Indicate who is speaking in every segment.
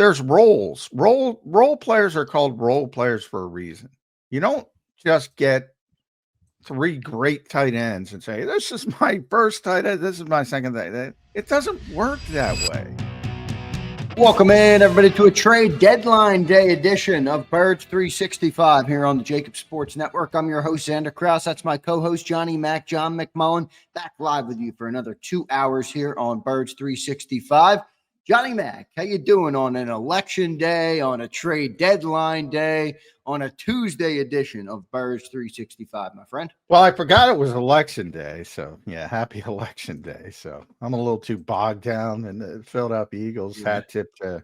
Speaker 1: there's roles. Role players are called role players for a reason. You don't just get 3 great tight ends and say, this is my first tight end, this is my second tight end. It doesn't work that way.
Speaker 2: Welcome in, everybody, to a trade deadline day edition of Birds 365 here on the JAKIB Sports Network. I'm your host, Zander Krause. That's my co-host, John McMullen, back live with you for another 2 hours here on Birds 365. Johnny Mac, how you doing on an election day, on a trade deadline day, on a Tuesday edition of Birds 365, my friend?
Speaker 1: Well, I forgot it was election day, so yeah, happy election day. So I'm a little too bogged down in the Philadelphia Eagles hat tip to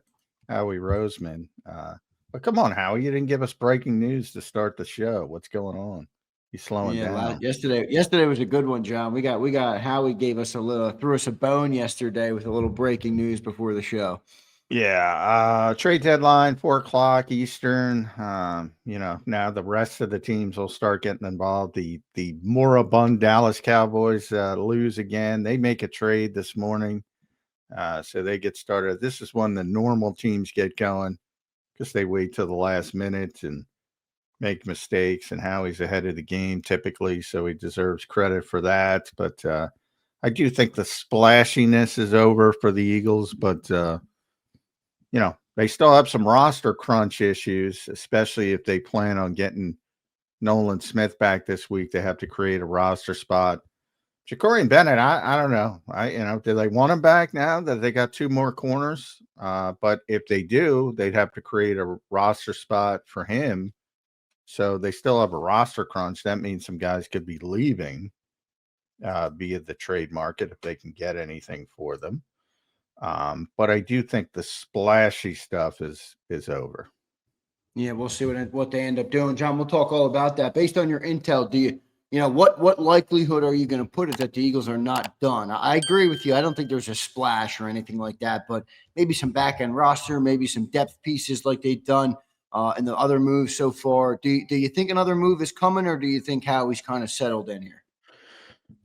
Speaker 1: Howie Roseman. But come on, Howie, you didn't give us breaking news to start the show. What's going on? You slowing down?
Speaker 2: Yesterday was a good one, John. We got Howie gave us threw us a bone yesterday with a little breaking news before the show.
Speaker 1: Yeah, trade deadline 4:00 Eastern. Now the rest of the teams will start getting involved. The moribund Dallas Cowboys lose again. They make a trade this morning, so they get started. This is when the normal teams get going because they wait till the last minute and make mistakes, and Howie's ahead of the game typically, so he deserves credit for that. But I do think the splashiness is over for the Eagles, but they still have some roster crunch issues, especially if they plan on getting Nolan Smith back this week. They have to create a roster spot. Ja'Cory Bennett, I don't know. Do they want him back now that they got 2 more corners? But if they do, they'd have to create a roster spot for him. So they still have a roster crunch. That means some guys could be leaving via the trade market if they can get anything for them. But I do think the splashy stuff is over.
Speaker 2: Yeah, we'll see what they end up doing. John, we'll talk all about that. Based on your intel, what likelihood are you going to put it that the Eagles are not done? I agree with you. I don't think there's a splash or anything like that, but maybe some back-end roster, maybe some depth pieces like they've done in the other moves so far. Do you think another move is coming, or do you think Howie's kind of settled in here?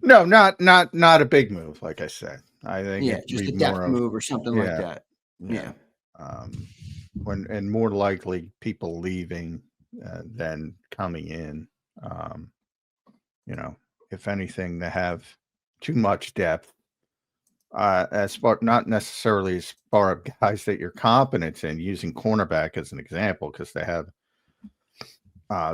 Speaker 1: No, not a big move, like I said. I think
Speaker 2: just a depth move or something like that. Yeah.
Speaker 1: And more likely people leaving than coming in. If anything, they have too much depth. As far not necessarily as far of guys that you're competent in, using cornerback as an example, because they have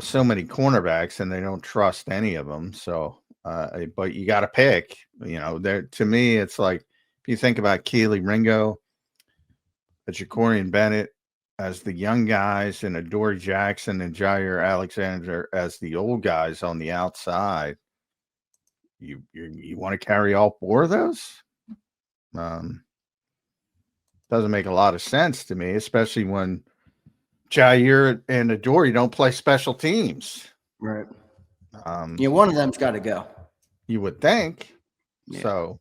Speaker 1: so many cornerbacks and they don't trust any of them. So, but you got to pick. To me, it's like if you think about Keely Ringo, Ja'Cory Bennett as the young guys, and Adoree Jackson and Jaire Alexander as the old guys on the outside. You want to carry all 4 of those? Doesn't make a lot of sense to me, especially when Jaire and Adoree don't play special teams.
Speaker 2: Right. One of them's got to go.
Speaker 1: You would think. Yeah. So,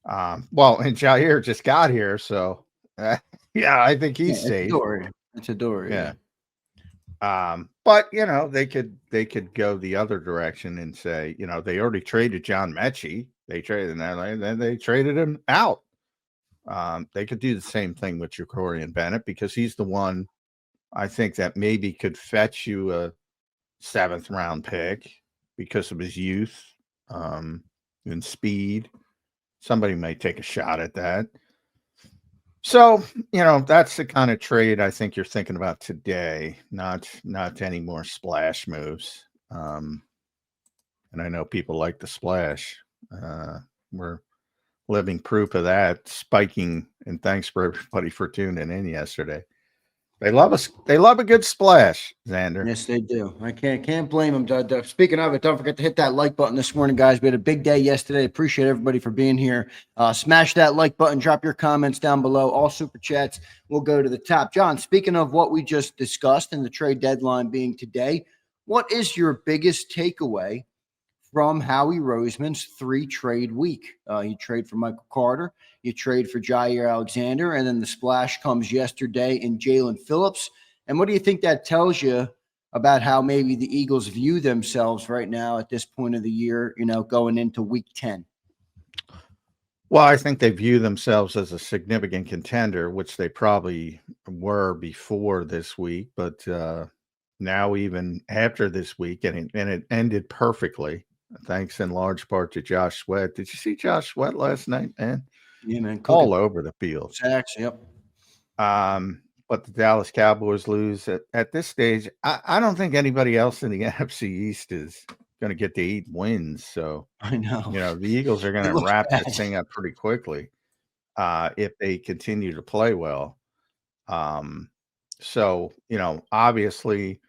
Speaker 1: and Jaire just got here, so I think he's safe.
Speaker 2: It's Adoree.
Speaker 1: Yeah. But they could go the other direction and say, they already traded John Mechie. They traded and then they traded him out. They could do the same thing with Ja'Cory Bennett, because he's the one I think that maybe could fetch you a 7th round pick because of his youth and speed. Somebody might take a shot at that. So, that's the kind of trade I think you're thinking about today, not any more splash moves. And I know people like the splash. We're living proof of that, spiking, and thanks for everybody for tuning in yesterday. They love us. They love a good splash, Zander.
Speaker 2: Yes, they do. I can't blame them. Speaking of it, don't forget to hit that like button this morning, guys. We had a big day yesterday. Appreciate everybody for being here. Smash that like button. Drop your comments down below. All super chats will go to the top. John, speaking of what we just discussed and the trade deadline being today, what is your biggest takeaway from Howie Roseman's 3-trade week? You trade for Michael Carter, you trade for Jaire Alexander, and then the splash comes yesterday in Jaelan Phillips. And what do you think that tells you about how maybe the Eagles view themselves right now at this point of the year, going into week 10?
Speaker 1: Well, I think they view themselves as a significant contender, which they probably were before this week, but now even after this week, and it ended perfectly, thanks in large part to Josh Sweat. Did you see Josh Sweat last night, man?
Speaker 2: Yeah, man.
Speaker 1: All
Speaker 2: Cooking
Speaker 1: over the field.
Speaker 2: sacks. Yep.
Speaker 1: But the Dallas Cowboys lose at this stage. I don't think anybody else in the NFC East is going to get to 8 wins. So,
Speaker 2: I know.
Speaker 1: the Eagles are going
Speaker 2: It
Speaker 1: to
Speaker 2: looks
Speaker 1: wrap this
Speaker 2: bad.
Speaker 1: thing up pretty quickly if they continue to play well. Um, so, obviously,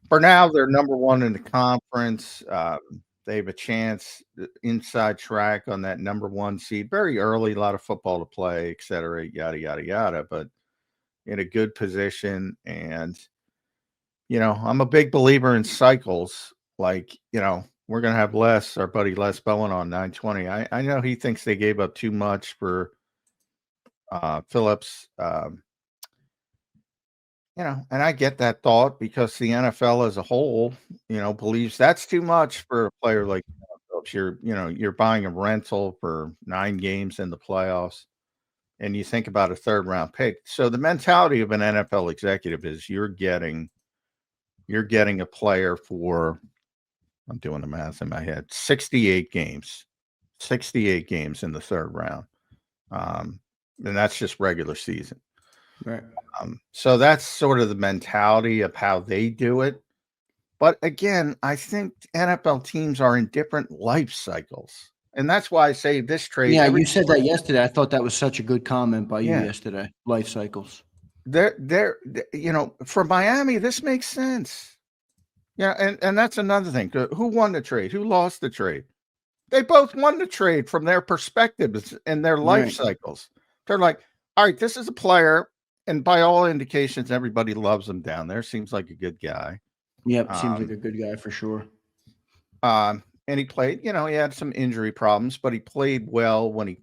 Speaker 1: for now, they're number one in the conference. They have a chance inside track on that number one seed. Very early, a lot of football to play, et cetera, yada, yada, yada. But in a good position. And, I'm a big believer in cycles. Like, we're going to have our buddy Les Bowen on 920. I know he thinks they gave up too much for Phillips. And I get that thought because the NFL as a whole, believes that's too much for a player like Phillips. You're buying a rental for 9 games in the playoffs, and you think about a third round pick. So the mentality of an NFL executive is you're getting a player for, I'm doing the math in my head, 68 games, 68 games in the third round. And that's just regular season.
Speaker 2: Right.
Speaker 1: So that's sort of the mentality of how they do it. But again, I think NFL teams are in different life cycles. And that's why I say this trade.
Speaker 2: Yeah, you said that yesterday. I thought that was such a good comment by you
Speaker 1: Yeah.
Speaker 2: yesterday. Life cycles.
Speaker 1: For Miami, this makes sense. Yeah, and that's another thing. Who won the trade? Who lost the trade? They both won the trade from their perspectives and their life cycles. They're like, all right, this is a player, and by all indications, everybody loves him down there. Seems like a good guy.
Speaker 2: Yep, seems like a good guy for sure.
Speaker 1: And he played, he had some injury problems, but he played well when he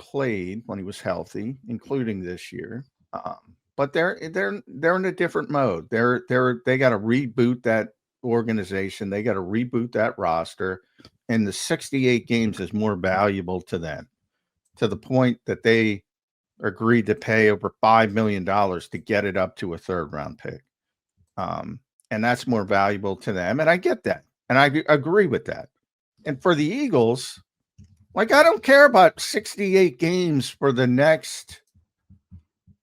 Speaker 1: was healthy, including this year. But they're in a different mode. They got to reboot that organization. They got to reboot that roster, and the 68 games is more valuable to them, to the point that they agreed to pay over $5 million to get it up to a third round pick. And that's more valuable to them. And I get that. And I agree with that. And for the Eagles, like, I don't care about 68 games for the next.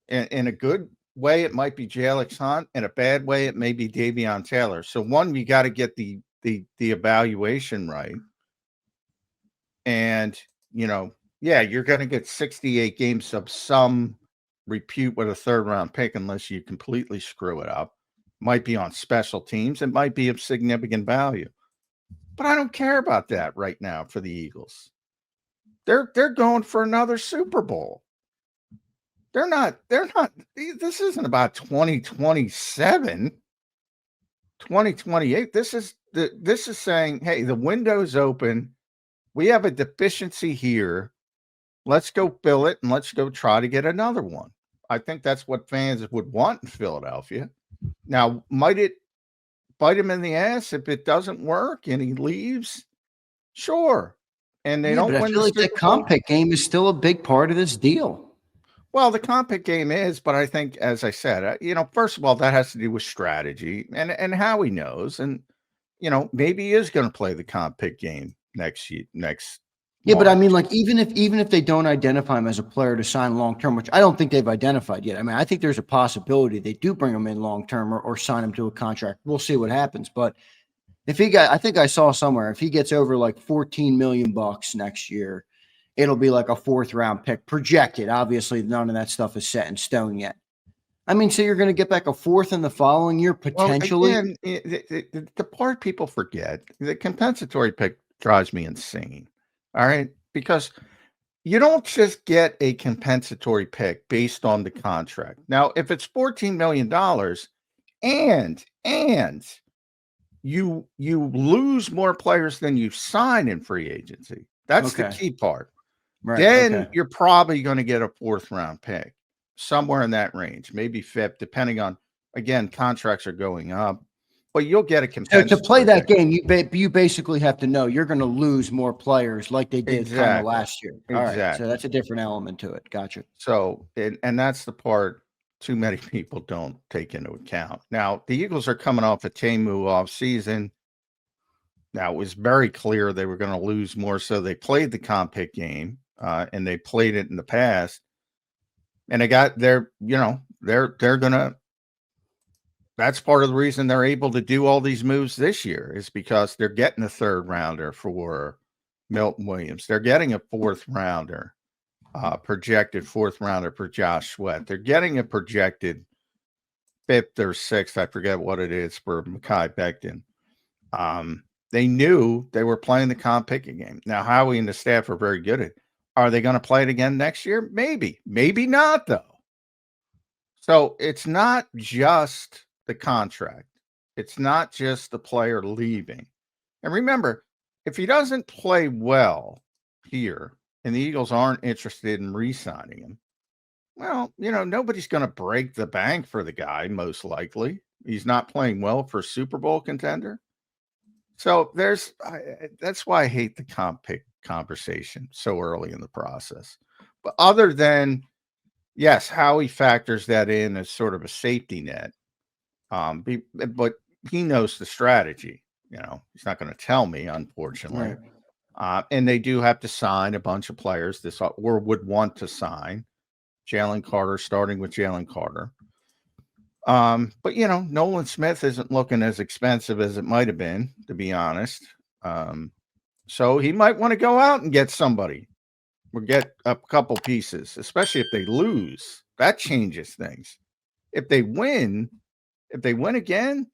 Speaker 1: In a good way, it might be Jalen Hunt. In a bad way, it may be Davion Taylor. So one, you got to get the evaluation right. And, you're going to get 68 games of some repute with a third round pick unless you completely screw it up. Might be on special teams. It might be of significant value. But I don't care about that right now for the Eagles. They're going for another Super Bowl. They're not, this isn't about 2027, 2028. This is saying, hey, the window's open. We have a deficiency here. Let's go fill it and let's go try to get another one. I think that's what fans would want in Philadelphia. Now, might it bite him in the ass if it doesn't work and he leaves? Sure. And they don't
Speaker 2: but
Speaker 1: win.
Speaker 2: I feel like that comp pick game is still a big part of this deal.
Speaker 1: Well, the comp pick game is, but I think, as I said, first of all, that has to do with strategy and how he knows. And, maybe he is going to play the comp pick game next year.
Speaker 2: Yeah, March. But I mean, like, even if they don't identify him as a player to sign long term, which I don't think they've identified yet. I mean, I think there's a possibility they do bring him in long term or sign him to a contract. We'll see what happens. But if I think I saw somewhere, if he gets over like $14 million next year, it'll be like a fourth round pick projected. Obviously, none of that stuff is set in stone yet. I mean, so you're going to get back a fourth in the following year potentially.
Speaker 1: Well, again, the part people forget, the compensatory pick drives me insane. All right, because you don't just get a compensatory pick based on the contract. Now, if it's $14 million and you lose more players than you sign in free agency, that's the key part. Right. Then you're probably going to get a fourth round pick somewhere in that range, maybe fifth, depending on, again, contracts are going up. But you'll get a
Speaker 2: So
Speaker 1: consensus.
Speaker 2: to play that game, you basically have to know you're going to lose more players like they did kind of last year. All right, so that's a different element to it. Gotcha.
Speaker 1: So, and that's the part too many people don't take into account. Now, the Eagles are coming off a Temu off season. Now, it was very clear they were going to lose more, so they played the comp pick game, and they played it in the past. And they got they're gonna. That's part of the reason they're able to do all these moves this year is because they're getting a third rounder for Milton Williams. They're getting a fourth rounder, projected fourth rounder for Josh Sweat. They're getting a projected fifth or sixth, I forget what it is, for Mekhi Becton. They knew they were playing the comp picking game. Now, Howie and the staff are very good at it. Are they going to play it again next year? Maybe. Maybe not, though. So it's not just the contract. It's not just the player leaving. And remember, if he doesn't play well here and the Eagles aren't interested in re-signing him, well, nobody's going to break the bank for the guy, most likely. He's not playing well for a Super Bowl contender. So that's why I hate the comp pick conversation so early in the process. But other than, yes, Howie factors that in as sort of a safety net. But he knows the strategy. He's not going to tell me, unfortunately. Right. And they do have to sign a bunch of players or would want to sign. Jalen Carter, starting with Jalen Carter. But Nolan Smith isn't looking as expensive as it might have been, to be honest. So he might want to go out and get somebody or get a couple pieces, especially if they lose. That changes things. If they win again,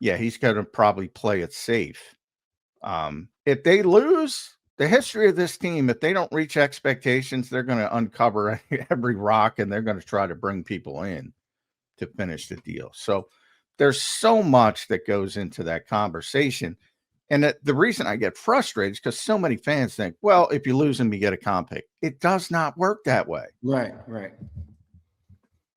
Speaker 1: yeah, he's going to probably play it safe. If they lose, the history of this team, if they don't reach expectations, they're going to uncover every rock and they're going to try to bring people in to finish the deal. So there's so much that goes into that conversation. And the reason I get frustrated is because so many fans think, well, if you lose him, you get a comp pick. It does not work that way.
Speaker 2: Right.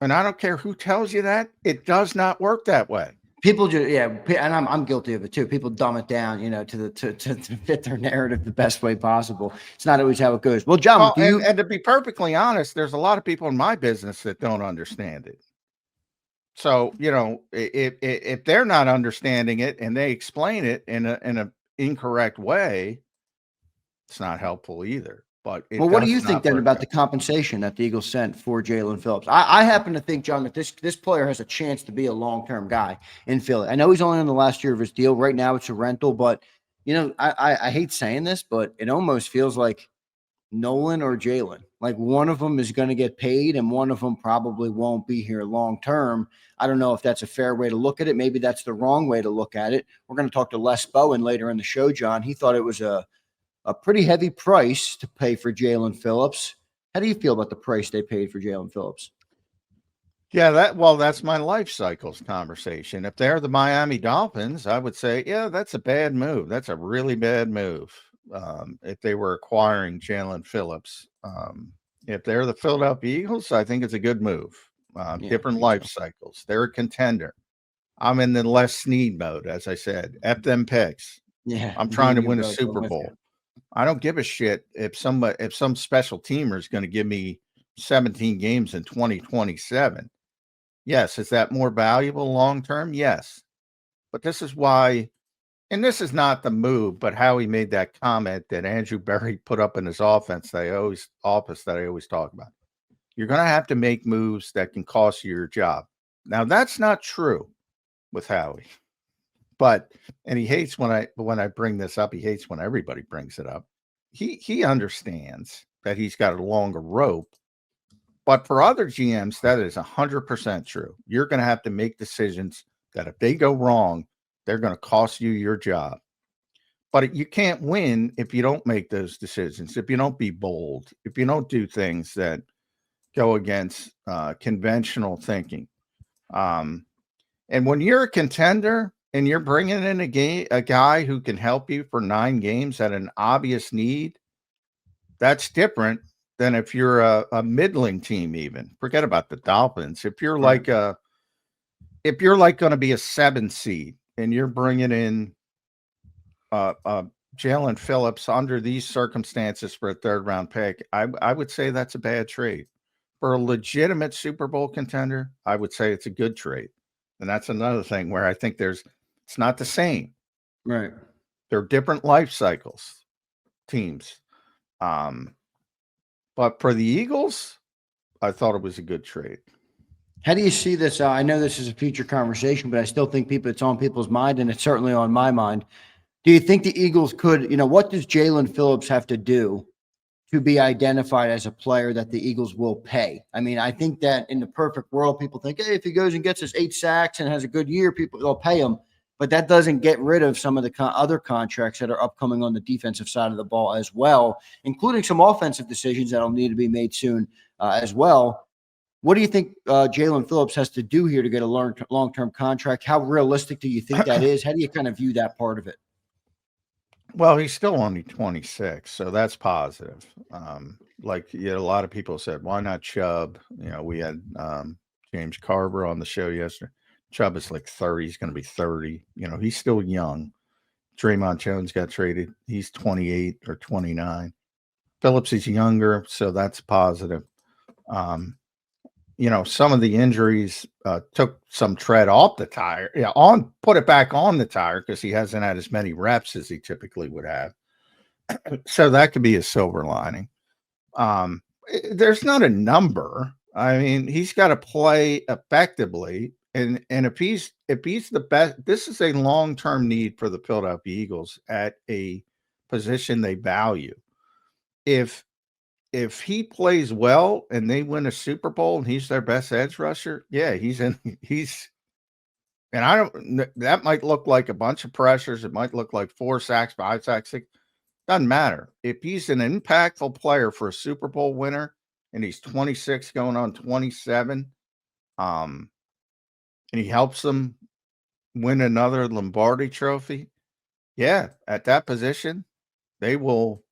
Speaker 1: And I don't care who tells you that. It does not work that way.
Speaker 2: People just, and I'm guilty of it too. People dumb it down, to fit their narrative the best way possible. It's not always how it goes. Well, John,
Speaker 1: and to be perfectly honest, there's a lot of people in my business that don't understand it. So, if they're not understanding it and they explain it in an incorrect way, it's not helpful either. But
Speaker 2: what do you think then about the compensation that the Eagles sent for Jaelan Phillips? I happen to think, John, that this player has a chance to be a long-term guy in Philly. I know he's only in the last year of his deal. Right now it's a rental, but I hate saying this, but it almost feels like Nolan or Jaelan. Like one of them is going to get paid and one of them probably won't be here long-term. I don't know if that's a fair way to look at it. Maybe that's the wrong way to look at it. We're going to talk to Les Bowen later in the show, John. He thought it was a pretty heavy price to pay for Jaelan Phillips. How do you feel about the price they paid for Jaelan Phillips?
Speaker 1: Yeah, that's my life cycles conversation. If they're the Miami Dolphins, I would say, yeah, that's a bad move. That's a really bad move. If they were acquiring Jaelan Phillips, if they're the Philadelphia Eagles, I think it's a good move. Different life cycles. They're a contender. I'm in the Les Snead mode, as I said. F them picks.
Speaker 2: Yeah,
Speaker 1: I'm trying to win a Super Bowl. I don't give a shit if some special teamer is going to give me 17 games in 2027. Yes, is that more valuable long term? Yes, but this is why. And this is not the move, but how he made that comment that Andrew Berry put up in his office that I always talk about. You're going to have to make moves that can cost you your job. Now, that's not true with Howie. And he hates when I bring this up. He hates when everybody brings it up. He understands that he's got a longer rope. But for other GMs, that is 100% true. You're going to have to make decisions that if they go wrong, they're going to cost you your job. But you can't win if you don't make those decisions, if you don't be bold, if you don't do things that go against conventional thinking. And when you're a contender and you're bringing in a guy who can help you for 9 games at an obvious need, that's different than if you're a middling team. Even forget about the Dolphins. If you're like going to be a 7 seed and you're bringing in Jaelan Phillips under these circumstances for a third round pick, I would say that's a bad trade. For a legitimate Super Bowl contender, I would say it's a good trade. And that's another thing where I think it's not the same.
Speaker 2: Right.
Speaker 1: They're different life cycles, teams. But for the Eagles, I thought it was a good trade.
Speaker 2: How do you see this? I know this is a future conversation, but I still think it's on people's mind, and it's certainly on my mind. Do you think the Eagles could, what does Jaelan Phillips have to do to be identified as a player that the Eagles will pay? I mean, I think that in the perfect world, people think, hey, if he goes and gets his 8 sacks and has a good year, they'll pay him. But that doesn't get rid of some of the other contracts that are upcoming on the defensive side of the ball as well, including some offensive decisions that'll need to be made soon as well. What do you think Jaelan Phillips has to do here to get a long-term contract? How realistic do you think that is? How do you kind of view that part of it?
Speaker 1: Well, he's still only 26, so that's positive. Like a lot of people said, why not Chubb? We had James Carver on the show yesterday. Chubb is like 30. He's going to be 30. He's still young. Draymond Jones got traded. He's 28 or 29. Phillips is younger, so that's positive. Some of the injuries took some tread off the tire. Put it back on the tire because he hasn't had as many reps as he typically would have. So that could be a silver lining. There's not a number. I mean, he's got to play effectively, and if he's the best, this is a long-term need for the Philadelphia Eagles at a position they value. If he plays well and they win a Super Bowl and he's their best edge rusher, yeah, that might look like a bunch of pressures. It might look like 4 sacks, 5 sacks, 6. Doesn't matter. If he's an impactful player for a Super Bowl winner and he's 26 going on 27, and he helps them win another Lombardi trophy, yeah, at that position, they will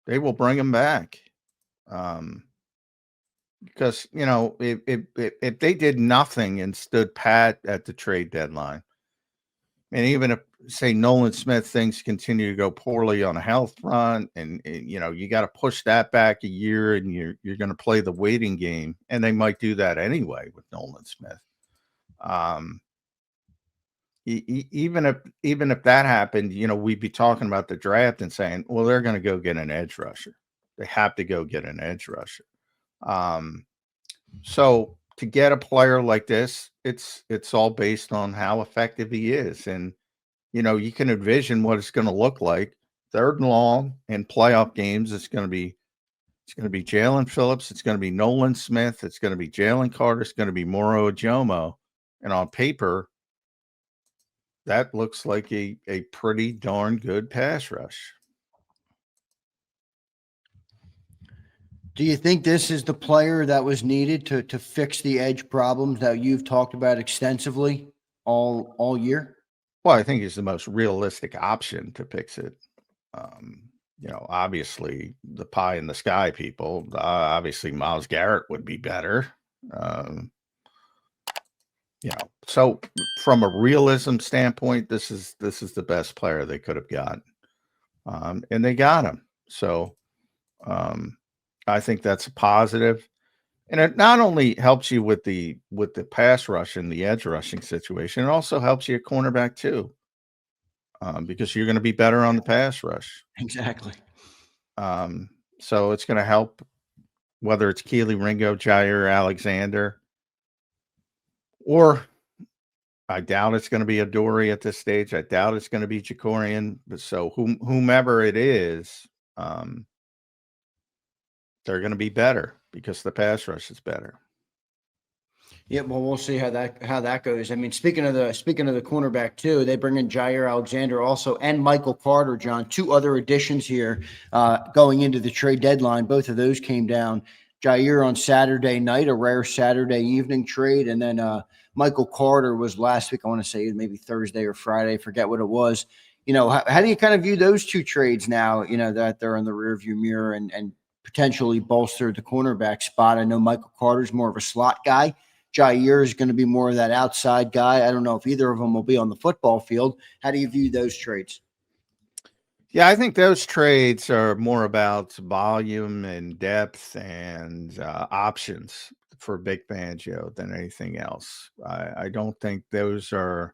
Speaker 1: bring him back. Because if they did nothing and stood pat at the trade deadline, and even if, say, Nolan Smith things continue to go poorly on a health front, and you got to push that back a year, and you're going to play the waiting game, and they might do that anyway with Nolan Smith. Even if that happened, we'd be talking about the draft and saying, well, they're going to go get an edge rusher. They have to go get an edge rusher. So to get a player like this, it's all based on how effective he is. And, you can envision what it's going to look like. 3rd and long in playoff games. It's going to be Jaelan Phillips. It's going to be Nolan Smith. It's going to be Jalen Carter. It's going to be Moro Ojomo. And on paper, that looks like a pretty darn good pass rush.
Speaker 2: Do you think this is the player that was needed to fix the edge problems that you've talked about extensively all year?
Speaker 1: Well, I think he's the most realistic option to fix it. Obviously the pie in the sky people, obviously Myles Garrett would be better. So from a realism standpoint, this is the best player they could have gotten. And they got him. So I think that's a positive. And it not only helps you with the pass rush and the edge rushing situation, it also helps you at cornerback too, because you're going to be better on the pass rush.
Speaker 2: Exactly.
Speaker 1: So it's going to help whether it's Keely Ringo, Jaire Alexander, or I doubt it's going to be Adoree at this stage. I doubt it's going to be Jacorian. But so whomever it is, they're going to be better because the pass rush is better.
Speaker 2: Yeah, well, we'll see how that goes. I mean, speaking of the cornerback too, they bring in Jaire Alexander also and Michael Carter, John, 2 other additions here going into the trade deadline. Both of those came down. Jaire on Saturday night, a rare Saturday evening trade, and then Michael Carter was last week. I want to say maybe Thursday or Friday, forget what it was. How do you kind of view those 2 trades now? That they're in the rearview mirror and potentially bolster the cornerback spot. I know Michael Carter's more of a slot guy. Jaire is going to be more of that outside guy. I don't know if either of them will be on the football field. How do you view those trades?
Speaker 1: Yeah, I think those trades are more about volume and depth and options for Vic Fangio than anything else. I don't think those are.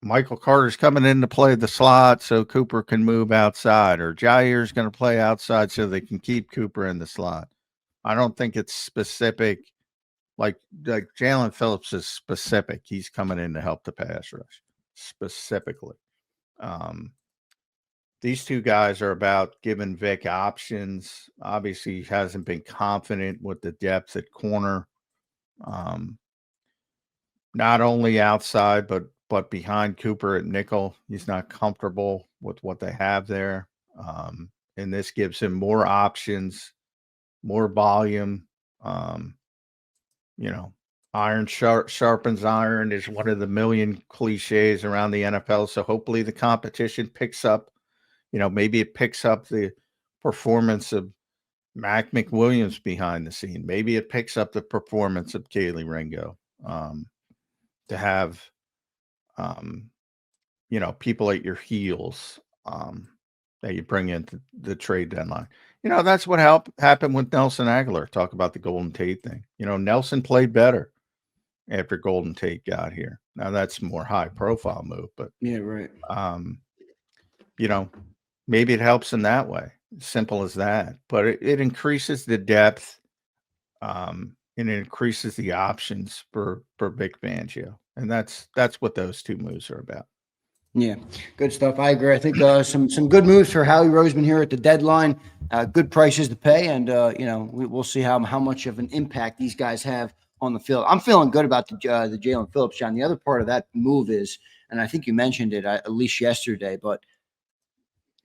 Speaker 1: Michael Carter's coming in to play the slot so Cooper can move outside, or Jaire's going to play outside so they can keep Cooper in the slot. I don't think it's specific. Like Jaelan Phillips is specific. He's coming in to help the pass rush specifically. These two guys are about giving Vic options. Obviously, he hasn't been confident with the depth at corner, not only outside but behind Cooper at nickel. He's not comfortable with what they have there, and this gives him more options, more volume. Iron sharpens iron is one of the million cliches around the NFL. So hopefully the competition picks up. Maybe it picks up the performance of Mac McWilliams behind the scene. Maybe it picks up the performance of Kaylee Ringo, to have, people at your heels that you bring into the trade deadline. That's what happened with Nelson Aguilar. Talk about the Golden Tate thing. Nelson played better after Golden Tate got here. Now that's more high profile move, but
Speaker 2: yeah, right.
Speaker 1: Maybe it helps in that way. Simple as that. But it increases the depth, and it increases the options for Vic Fangio. And that's what those two moves are about.
Speaker 2: Yeah, good stuff. I agree. I think some good moves for Howie Roseman here at the deadline. Good prices to pay, and we'll see how much of an impact these guys have on the field. I'm feeling good about the Jaelan Phillips, John. The other part of that move is, and I think you mentioned it at least yesterday, but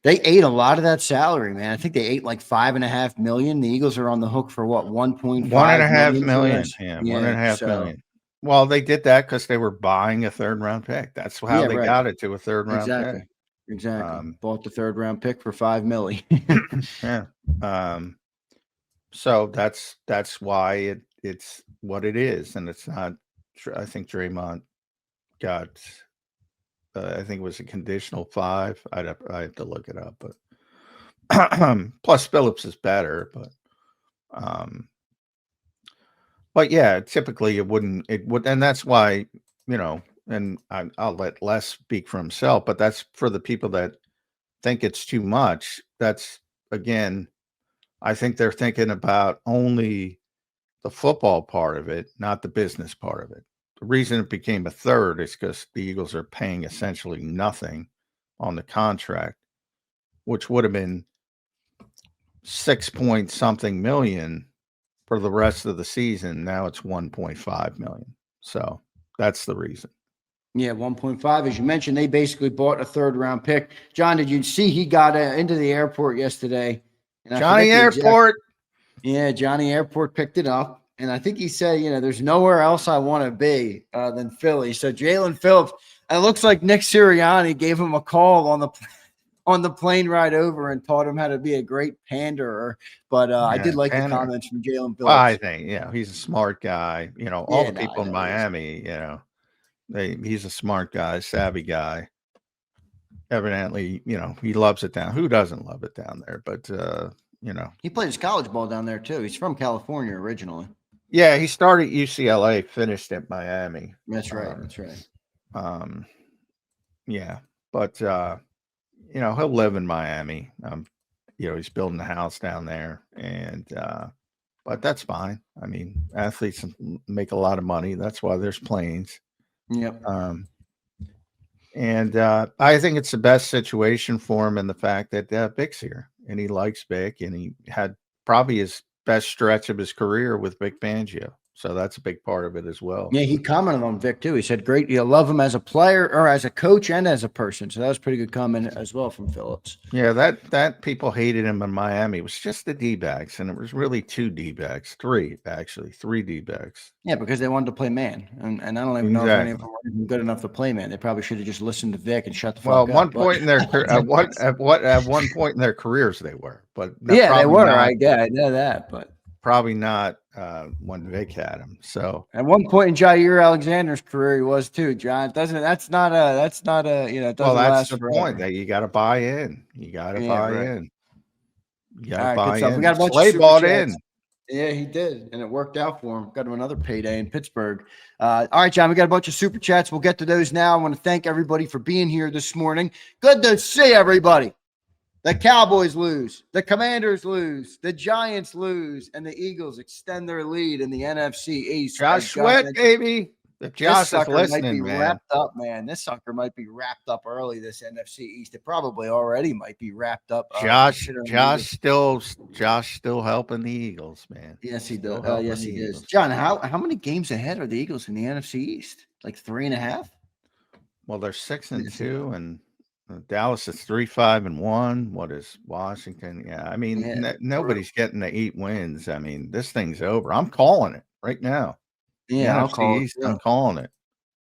Speaker 2: they ate a lot of that salary, man. I think they ate like $5.5 million. The Eagles are on the hook for what, 1.5
Speaker 1: $1.5
Speaker 2: million?
Speaker 1: Yeah, $1.5 million. Well, they did that because they were buying a third-round pick. That's how they got it to a third-round pick.
Speaker 2: Exactly. Bought the third-round pick for $5 million.
Speaker 1: Yeah. So that's why it's what it is, and it's not. I think Draymond got. I think it was a conditional 5. I have to look it up, but plus Phillips is better, but yeah, typically it would, and that's why, and I'll let Les speak for himself, but that's for the people that think it's too much. That's, again, I think they're thinking about only the football part of it, not the business part of it. The reason it became a third is because the Eagles are paying essentially nothing on the contract, which would have been 6-point-something million for the rest of the season. Now it's 1.5 million. So that's the reason.
Speaker 2: Yeah, 1.5. As you mentioned, they basically bought a third-round pick. John, did you see he got into the airport yesterday?
Speaker 1: And Johnny Airport.
Speaker 2: Yeah, Johnny Airport picked it up. And I think he said, there's nowhere else I want to be than Philly. So Jaelan Phillips, it looks like Nick Sirianni gave him a call on the plane ride over and taught him how to be a great panderer. But I did like the comments from Jaelan Phillips.
Speaker 1: Well, I think, he's a smart guy. All the people in Miami, he's a smart guy, savvy guy. Evidently, he loves it down. Who doesn't love it down there? But,
Speaker 2: he played his college ball down there too. He's from California originally.
Speaker 1: Yeah, he started at UCLA, finished at Miami.
Speaker 2: That's right. That's right.
Speaker 1: Yeah, but he'll live in Miami. He's building a house down there, and but that's fine. I mean, athletes make a lot of money. That's why there's planes.
Speaker 2: Yep.
Speaker 1: And I think it's the best situation for him in the fact that Vic's here, and he likes Vic, and he had probably his best stretch of his career with Vic Fangio. So that's a big part of it as well.
Speaker 2: Yeah, he commented on Vic too. He said, great, you love him as a player or as a coach and as a person. So that was a pretty good comment as well from Phillips.
Speaker 1: Yeah, that people hated him in Miami. It was just the D-backs, and it was really 2 D-backs, 3 D-backs.
Speaker 2: Yeah, because they wanted to play man. And I don't even know if any of them were even good enough to play man. They probably should have just listened to Vic and shut the fuck up.
Speaker 1: Well, at one point in their careers they were. But
Speaker 2: yeah, they were. I know that, but
Speaker 1: probably not when Vic had him. So
Speaker 2: at one point in Jaire Alexander's career, he was too, John. That's not a, it
Speaker 1: well,
Speaker 2: doesn't
Speaker 1: that's
Speaker 2: last
Speaker 1: the point
Speaker 2: forever.
Speaker 1: that you got to buy in. You got to
Speaker 2: Yeah,
Speaker 1: buy
Speaker 2: right.
Speaker 1: in. You got
Speaker 2: All
Speaker 1: to
Speaker 2: right, good
Speaker 1: buy
Speaker 2: stuff. We
Speaker 1: in.
Speaker 2: got a bunch of
Speaker 1: Slay
Speaker 2: super
Speaker 1: bought
Speaker 2: chats.
Speaker 1: in.
Speaker 2: Yeah, he did, and it worked out for him. Got him another payday in Pittsburgh. All right, John, we got a bunch of super chats. We'll get to those now. I want to thank everybody for being here this morning. Good to see everybody. The Cowboys lose, the Commanders lose, the Giants lose, and the Eagles extend their lead in the NFC East.
Speaker 1: Josh Sweat, baby. If
Speaker 2: This
Speaker 1: Josh is
Speaker 2: sucker might be
Speaker 1: listening, man.
Speaker 2: wrapped up, man. This sucker might be wrapped up early, this NFC East. It probably already might be wrapped up.
Speaker 1: Josh still helping the Eagles, man.
Speaker 2: Yes, he
Speaker 1: Still
Speaker 2: does.
Speaker 1: helping
Speaker 2: Yes,
Speaker 1: the
Speaker 2: he does.
Speaker 1: Eagles.
Speaker 2: John, how many games ahead are the Eagles in the NFC East? Like 3.5?
Speaker 1: Well, they're 6-2, and Dallas is 3-5-1. What is Washington? Yeah, I mean,
Speaker 2: Yeah,
Speaker 1: nobody's getting the 8 wins. I mean, this thing's over. I'm calling it right now.
Speaker 2: yeah,
Speaker 1: The
Speaker 2: I'll
Speaker 1: NFC
Speaker 2: call it.
Speaker 1: East, I'm calling it.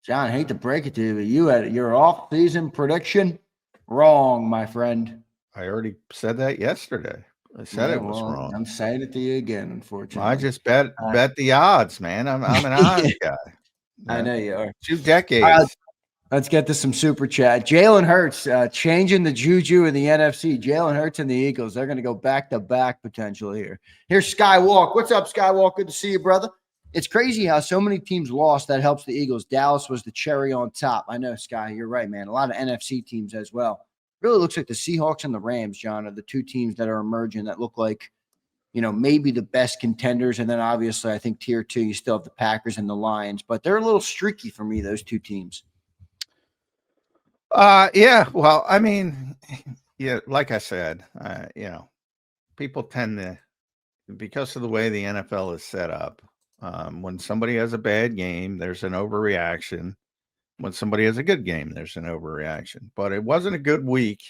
Speaker 2: John, I hate to break it to you, but you had your off-season prediction wrong, my friend.
Speaker 1: I already said that yesterday. I said it was wrong.
Speaker 2: I'm saying it to you again, unfortunately.
Speaker 1: I just bet the odds, man. I'm an odds guy.
Speaker 2: I know you are.
Speaker 1: 2 decades.
Speaker 2: Let's get to some super chat. Jalen Hurts changing the juju in the NFC. Jalen Hurts and the Eagles. They're going to go back to back potentially here. Here's Skywalk. What's up, Skywalk? Good to see you, brother. It's crazy how so many teams lost. That helps the Eagles. Dallas was the cherry on top. I know, Sky. You're right, man. A lot of NFC teams as well. Really looks like the Seahawks and the Rams, John, are the two teams that are emerging that look like, maybe the best contenders. And then obviously, I think tier 2, you still have the Packers and the Lions. But they're a little streaky for me, those two teams.
Speaker 1: Yeah. Well, I mean, yeah, like I said, people tend to, because of the way the NFL is set up, when somebody has a bad game, there's an overreaction. When somebody has a good game, there's an overreaction. But it wasn't a good week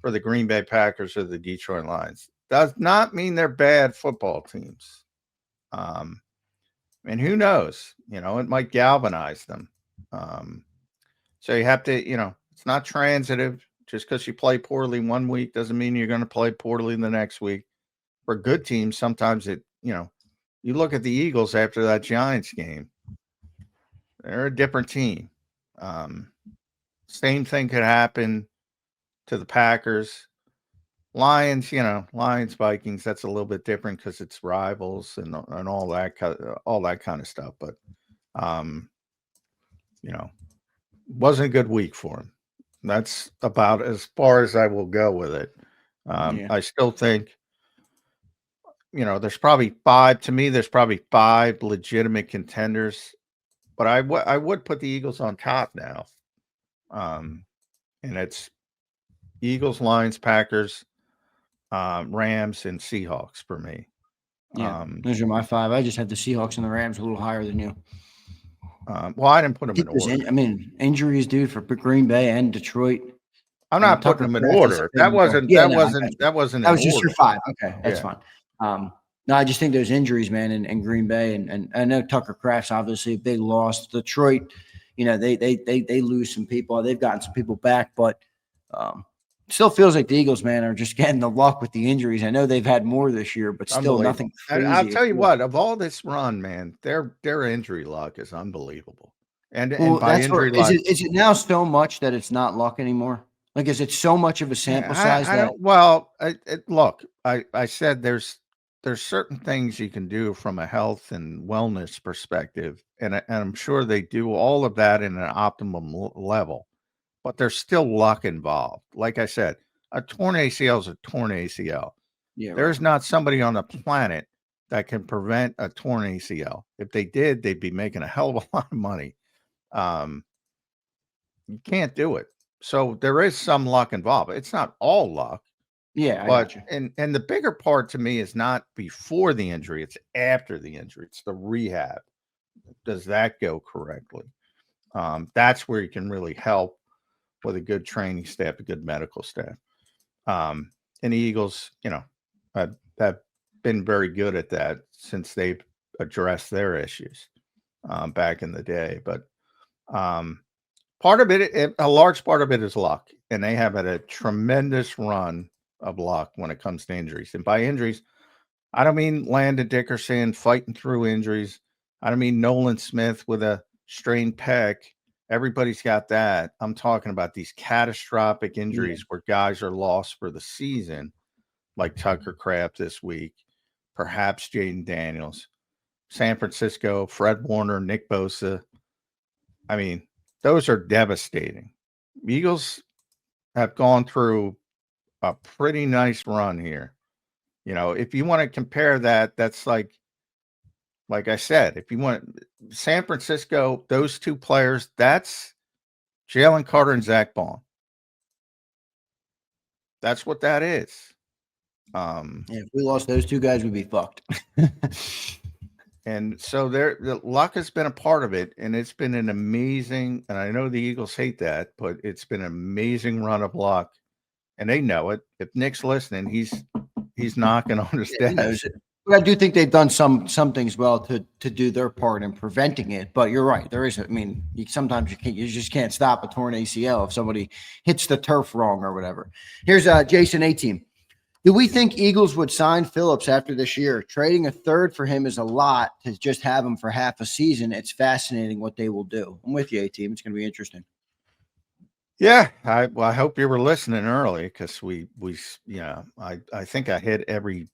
Speaker 1: for the Green Bay Packers or the Detroit Lions. Does not mean they're bad football teams. And who knows? It might galvanize them. So you have to, it's not transitive. Just because you play poorly one week doesn't mean you're going to play poorly the next week. For good teams, sometimes you look at the Eagles after that Giants game. They're a different team. Same thing could happen to the Packers. Lions, Vikings, that's a little bit different because it's rivals and all that kind of stuff. But, wasn't a good week for him. That's about as far as I will go with it. I still think, there's probably 5. To me, there's probably 5 legitimate contenders. But I would put the Eagles on top now. And it's Eagles, Lions, Packers, Rams, and Seahawks for me.
Speaker 2: Yeah, those are my 5. I just had the Seahawks and the Rams a little higher than you.
Speaker 1: Well, I didn't put them in order.
Speaker 2: Injuries, dude, for Green Bay and Detroit.
Speaker 1: I'm not putting them in order. That wasn't in
Speaker 2: That was just
Speaker 1: order.
Speaker 2: your 5. Okay, that's fine. No, I just think those injuries, man, in Green Bay, and I know Tucker Kraft's obviously a big loss. Detroit, they lose some people. They've gotten some people back, but still feels like the Eagles, man, are just getting the luck with the injuries. I know they've had more this year, but still nothing crazy.
Speaker 1: I'll tell you what, of all this run, man, their injury luck is unbelievable. And by injury luck,
Speaker 2: is it now so much that it's not luck anymore? Like, is it so much of a sample size?
Speaker 1: Look, I said there's certain things you can do from a health and wellness perspective, and I'm sure they do all of that in an optimum level. But there's still luck involved. Like I said, a torn ACL is a torn ACL.
Speaker 2: Yeah,
Speaker 1: there's not somebody on the planet that can prevent a torn ACL. If they did, they'd be making a hell of a lot of money. You can't do it. So there is some luck involved. It's not all luck.
Speaker 2: Yeah,
Speaker 1: but and the bigger part to me is not before the injury; it's after the injury. It's the rehab. Does that go correctly? That's where you can really help with a good training staff, a good medical staff. And the Eagles, have been very good at that since they've addressed their issues back in the day. But part of it, a large part of it is luck, and they have had a tremendous run of luck when it comes to injuries. And by injuries, I don't mean Landon Dickerson fighting through injuries. I don't mean Nolan Smith with a strained pec. Everybody's got that. I'm talking about these catastrophic injuries where guys are lost for the season, like Tucker Kraft this week, perhaps Jaden Daniels, San Francisco, Fred Warner, Nick Bosa. I mean, those are devastating. Eagles have gone through a pretty nice run here. You know, if you want to compare that, that's like I said, if you want San Francisco, those two players, that's Jalen Carter and Zach Bond. That's what that is.
Speaker 2: If we lost those two guys, we'd be fucked.
Speaker 1: And so the luck has been a part of it, and it's been an amazing, and I know the Eagles hate that, but it's been an amazing run of luck, and they know it. If Nick's listening, he's knocking on his desk.
Speaker 2: He knows it. But I do think they've done some things well to do their part in preventing it. But you're right, there is. I mean, sometimes you just can't stop a torn ACL if somebody hits the turf wrong or whatever. Here's Jason A-Team. Do we think Eagles would sign Phillips after this year? Trading a third for him is a lot to just have him for half a season. It's fascinating what they will do. I'm with you, A-Team. It's going to be interesting.
Speaker 1: Yeah, I hope you were listening early because we I think I hit every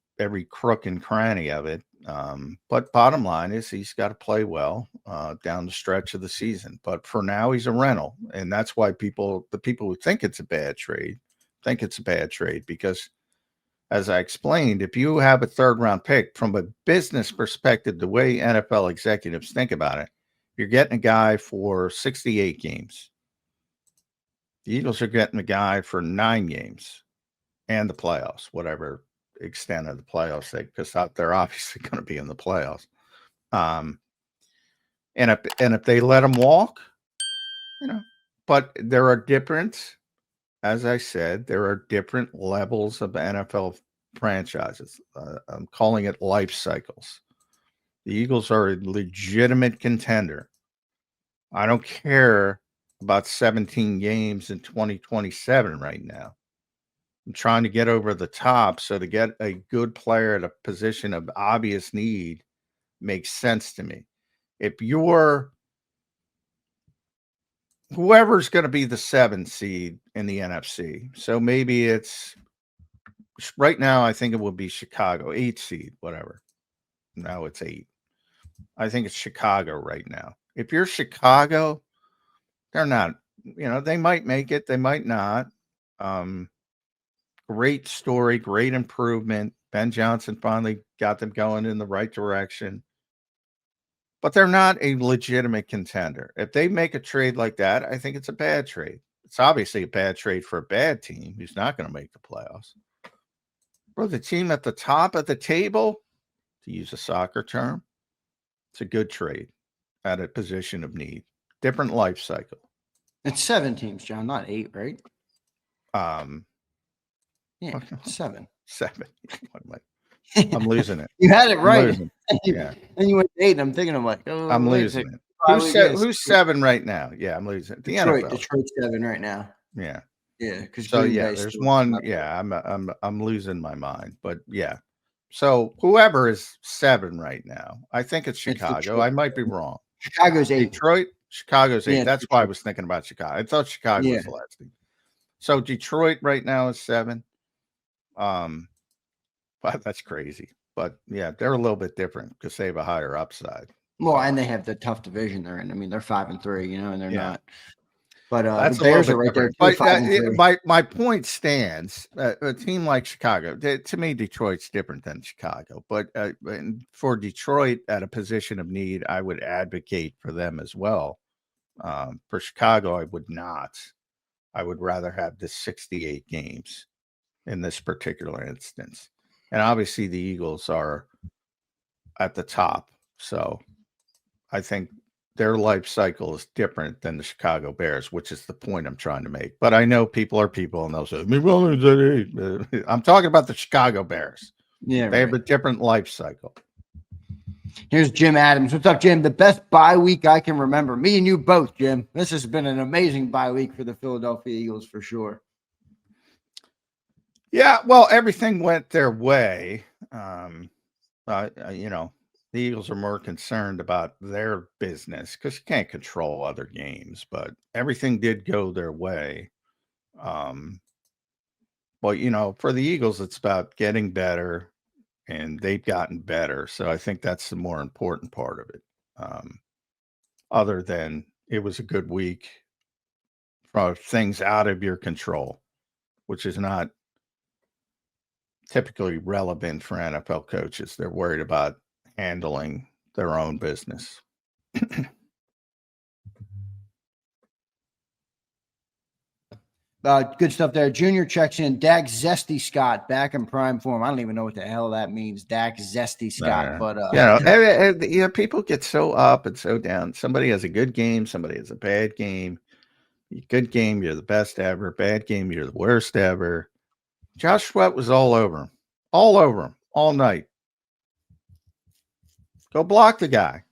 Speaker 1: crook and cranny of it. But bottom line is he's got to play well down the stretch of the season. But for now, he's a rental, and that's why the people who think it's a bad trade because, as I explained, if you have a third-round pick from a business perspective, the way NFL executives think about it, you're getting a guy for 68 games. The Eagles are getting a guy for 9 games and the playoffs, whatever extent of the playoffs, because they're obviously going to be in the playoffs. And if they let him walk, but there are different. As I said, there are different levels of NFL franchises. I'm calling it life cycles. The Eagles are a legitimate contender. I don't care about 17 games in 2027 right now. I'm trying to get over the top, so to get a good player at a position of obvious need makes sense to me. If you're whoever's going to be the 7 seed in the NFC, so maybe it's right now, I think it would be Chicago, 8 seed, whatever. Now it's 8. I think it's Chicago right now. If you're Chicago, they're not, they might make it, they might not. Great story, great improvement. Ben Johnson finally got them going in the right direction. But they're not a legitimate contender. If they make a trade like that, I think it's a bad trade. It's obviously a bad trade for a bad team who's not going to make the playoffs. For the team at the top of the table, to use a soccer term, it's a good trade at a position of need. Different life cycle.
Speaker 2: It's 7 teams, John, not 8, right?
Speaker 1: Yeah,
Speaker 2: 7.
Speaker 1: 7. I'm losing it.
Speaker 2: You had it right.
Speaker 1: Yeah.
Speaker 2: And you went 8, and I'm thinking, I'm like, oh,
Speaker 1: I'm losing it. Who's 7 right now? Yeah, I'm losing it.
Speaker 2: Detroit's 7 right now.
Speaker 1: Yeah.
Speaker 2: Yeah, because
Speaker 1: there's one. Yeah, I'm losing my mind, but yeah. So whoever is 7 right now, I think it's Chicago. I might be wrong.
Speaker 2: Chicago's 8.
Speaker 1: Chicago's 8.
Speaker 2: Yeah,
Speaker 1: That's why I was thinking about Chicago. I thought Chicago was the last team. So Detroit right now is 7. But that's crazy. But yeah, they're a little bit different because they have a higher upside.
Speaker 2: Well, and they have the tough division they're in. I mean, they're 5-3, and they're not. But
Speaker 1: that's
Speaker 2: the Bears are right there.
Speaker 1: But my point stands. A team like Chicago, to me, Detroit's different than Chicago. But for Detroit at a position of need, I would advocate for them as well. For Chicago, I would not. I would rather have the 68 games in this particular instance. And obviously, the Eagles are at the top. So I think their life cycle is different than the Chicago Bears, which is the point I'm trying to make. But I know people are people, and they'll say, I'm talking about the Chicago Bears.
Speaker 2: Yeah,
Speaker 1: they have a different life cycle.
Speaker 2: Here's Jim Adams. What's up, Jim? The best bye week I can remember. Me and you both, Jim. This has been an amazing bye week for the Philadelphia Eagles for sure.
Speaker 1: Yeah, well, everything went their way. you know, the Eagles are more concerned about their business because you can't control other games, but everything did go their way. Um, but, you know, for the Eagles, it's about getting better, and they've gotten better. So I think that's the more important part of it. Other than it was a good week for things out of your control, which is not typically relevant for NFL coaches. They're worried about handling their own business.
Speaker 2: Good stuff there. Junior checks in. Dak Zesty Scott back in prime form. I don't even know what the hell that means. Dak Zesty Scott. But
Speaker 1: you know, people get so up and so down. Somebody has a good game. Somebody has a bad game. Good game, you're the best ever. Bad game, you're the worst ever. Josh Sweat was all over him, all night. Go block the guy.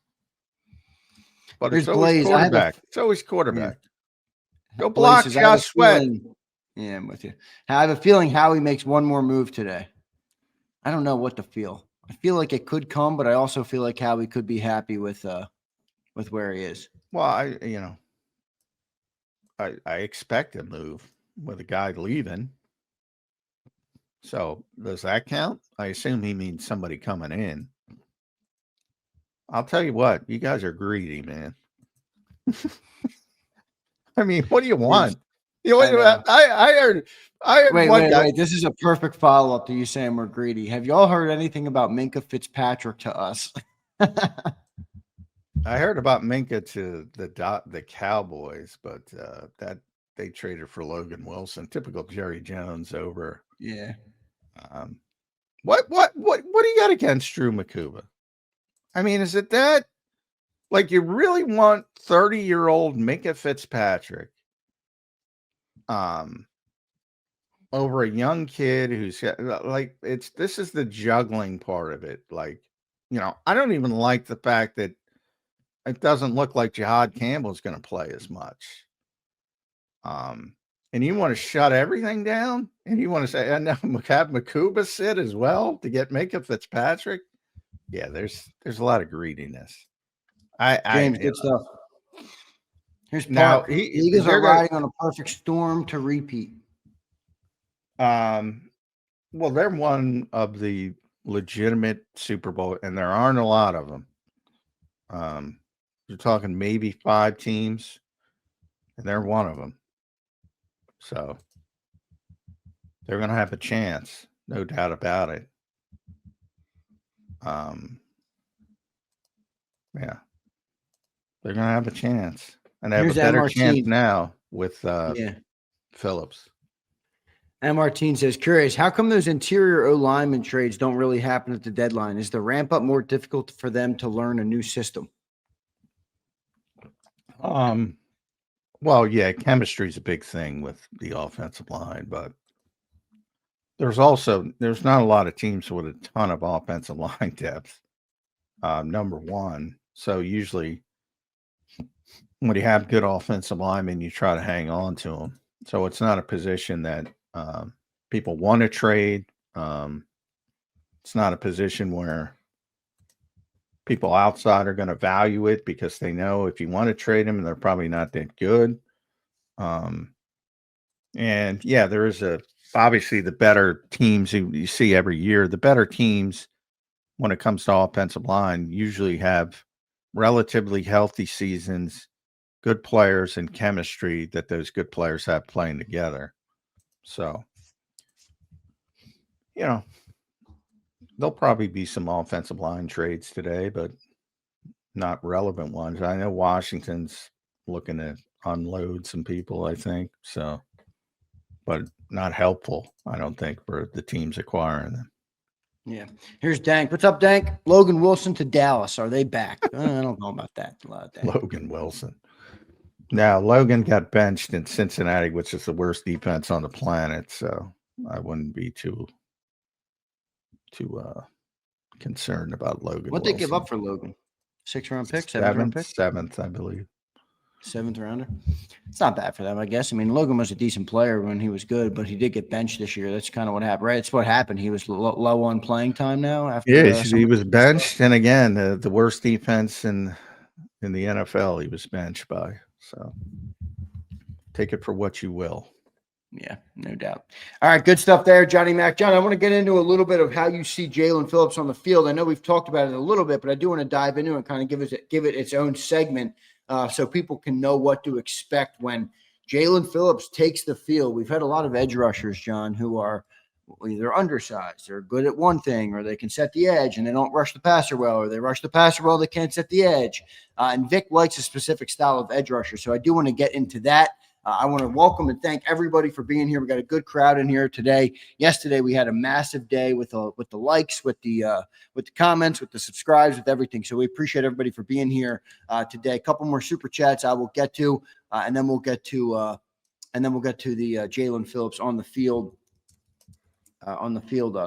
Speaker 1: But
Speaker 2: here's
Speaker 1: it's always
Speaker 2: Blaze.
Speaker 1: quarterback. It's always quarterback.
Speaker 2: Yeah.
Speaker 1: Go block
Speaker 2: Blaze,
Speaker 1: Josh Sweat.
Speaker 2: Yeah, I'm with you. I have a feeling Howie makes one more move today. I don't know what to feel. I feel like it could come, but I also feel like Howie could be happy with where he is.
Speaker 1: Well, I expect a move with a guy leaving. So does that count? I assume he means somebody coming in. I'll tell you what, you guys are greedy, man. I mean, what do you want? I heard
Speaker 2: wait. This is a perfect follow-up to you saying we're greedy. Have y'all heard anything about Minkah Fitzpatrick to us?
Speaker 1: I heard about Minkah to the Cowboys, but that they traded for Logan Wilson. Typical Jerry Jones over.
Speaker 2: Yeah.
Speaker 1: What do you got against Drew Makuba? I mean, is it that like you really want 30-year-old Minkah Fitzpatrick over a young kid who's like this is the juggling part of it. Like, you know, I don't even like the fact that it doesn't look like Jihad Campbell's going to play as much. And you want to shut everything down, and you want to say, and now have Makuba sit as well to get Minkah Fitzpatrick. Yeah, there's a lot of greediness.
Speaker 2: James, good stuff. Here's
Speaker 1: now
Speaker 2: the Eagles are riding on a perfect storm to repeat.
Speaker 1: Well, they're one of the legitimate Super Bowl, and there aren't a lot of them. You're talking maybe 5 teams, and they're one of them. So they're going to have a chance, no doubt about it. Yeah, they're going to have a chance, and they have a better chance now with Phillips.
Speaker 2: And Martine says, curious, how come those interior O-lineman trades don't really happen at the deadline? Is the ramp up more difficult for them to learn a new system?
Speaker 1: Well, yeah, chemistry is a big thing with the offensive line, but there's not a lot of teams with a ton of offensive line depth. Number one. So usually when you have good offensive linemen, you try to hang on to them. So it's not a position that people want to trade. It's not a position where people outside are going to value it because they know if you want to trade them, they're probably not that good. And yeah, there is obviously the better teams who you see every year, the better teams when it comes to offensive line usually have relatively healthy seasons, good players and chemistry that those good players have playing together. So, you know, there'll probably be some offensive line trades today, but not relevant ones. I know Washington's looking to unload some people, I think. So, but not helpful, I don't think, for the teams acquiring them.
Speaker 2: Yeah. Here's Dank. What's up, Dank? Logan Wilson to Dallas. Are they back? I don't know about that.
Speaker 1: Logan Wilson. Now, Logan got benched in Cincinnati, which is the worst defense on the planet. So I wouldn't be too concerned about Logan.
Speaker 2: What they give up for Logan? 6th round pick, 7th round pick?
Speaker 1: 7th, I believe.
Speaker 2: 7th rounder. It's not bad for them, I guess. I mean, Logan was a decent player when he was good, but he did get benched this year. That's kind of what happened, right? It's what happened. He was low on playing time now. After
Speaker 1: Yeah, he was benched, and again, the worst defense in the NFL, he was benched by. So take it for what you will.
Speaker 2: Yeah, no doubt. All right, good stuff there, Johnny Mac. John, I want to get into a little bit of how you see Jaelan Phillips on the field. I know we've talked about it a little bit, but I do want to dive into it and kind of give it its own segment so people can know what to expect when Jaelan Phillips takes the field. We've had a lot of edge rushers, John, who are either undersized, they're good at one thing, or they can set the edge and they don't rush the passer well, or they rush the passer well, they can't set the edge. And Vic likes a specific style of edge rusher. So I do want to get into that. I want to welcome and thank everybody for being here. We got a good crowd in here today. Yesterday we had a massive day with the likes, with the comments, with the subscribes, with everything. So we appreciate everybody for being here today. A couple more super chats I will get to, and then we'll get to the Jaelan Phillips on the field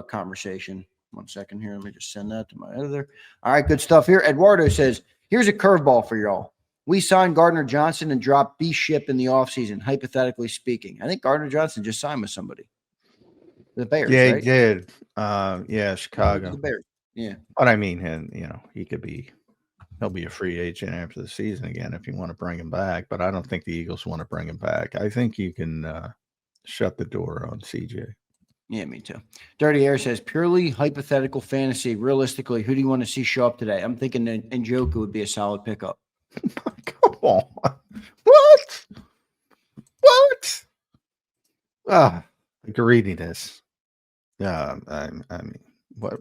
Speaker 2: conversation. 1 second here. Let me just send that to my editor. All right, good stuff here. Eduardo says, "Here's a curveball for y'all. We signed Gardner Johnson and dropped B-Ship in the offseason, hypothetically speaking." I think Gardner Johnson just signed with somebody. The Bears,
Speaker 1: Yeah,
Speaker 2: right?
Speaker 1: he did. Yeah, Chicago.
Speaker 2: The Bears. Yeah.
Speaker 1: But I mean, he'll be a free agent after the season again if you want to bring him back. But I don't think the Eagles want to bring him back. I think you can shut the door on CJ.
Speaker 2: Yeah, me too. Dirty Air says, purely hypothetical fantasy. Realistically, who do you want to see show up today? I'm thinking that Njoku would be a solid pickup.
Speaker 1: Come on. What? Ah, greediness. Yeah, I mean, what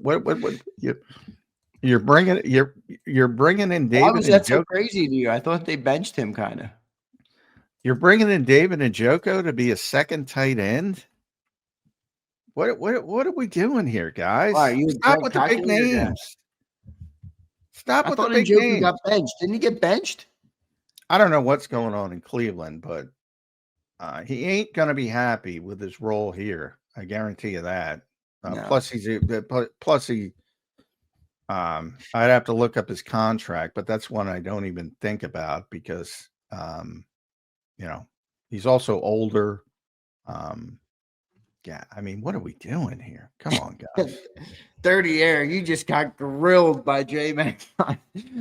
Speaker 1: you're bringing in David.
Speaker 2: Why was that so crazy to you? I thought they benched him kind of.
Speaker 1: You're bringing in David Njoku to be a second tight end. What are we doing here, guys?
Speaker 2: Why,
Speaker 1: Stop with the big names. Stop with the big names.
Speaker 2: Njoku got benched. Didn't he get benched?
Speaker 1: I don't know what's going on in Cleveland, but he ain't going to be happy with his role here. I guarantee you that. No. Plus, I'd have to look up his contract, but that's one I don't even think about because, he's also older. Yeah, I mean, what are we doing here? Come on, guys.
Speaker 2: Dirty Air, you just got grilled by J-Mac,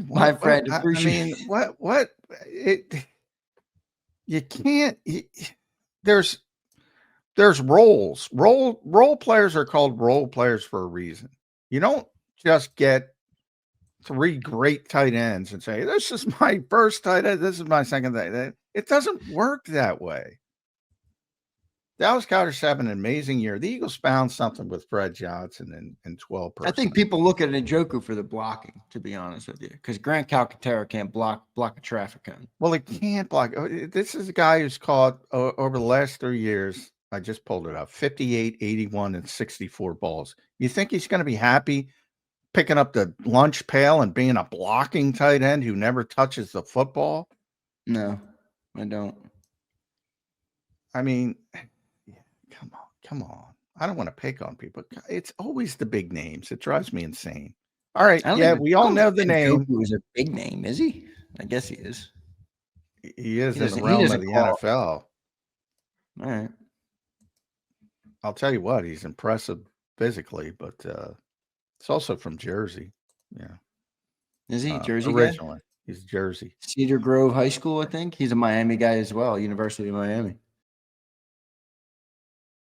Speaker 2: my friend.
Speaker 1: Appreciate. I mean, you can't. There's roles. Role players are called role players for a reason. You don't just get 3 great tight ends and say, "This is my first tight end. This is my second tight end." It doesn't work that way. Dallas Cowboys have an amazing year. The Eagles found something with Fred Johnson and 12 personnel.
Speaker 2: I think people look at Njoku for the blocking, to be honest with you, because Grant Calcaterra can't block a traffic cone.
Speaker 1: Well, he can't block. This is a guy who's caught over the last 3 years. I just pulled it up: 58, 81, and 64 balls. You think he's going to be happy picking up the lunch pail and being a blocking tight end who never touches the football?
Speaker 2: No, I don't.
Speaker 1: I mean, come on. I don't want to pick on people. It's always the big names. It drives me insane. All right. Yeah, we all know the name.
Speaker 2: He was a big name, is he? I guess he is.
Speaker 1: He is in the realm of the NFL.
Speaker 2: All right.
Speaker 1: I'll tell you what, he's impressive physically, but it's also from Jersey. Yeah.
Speaker 2: Is he Jersey
Speaker 1: originally?
Speaker 2: Guy?
Speaker 1: He's Jersey.
Speaker 2: Cedar Grove High School, I think. He's a Miami guy as well, University of Miami.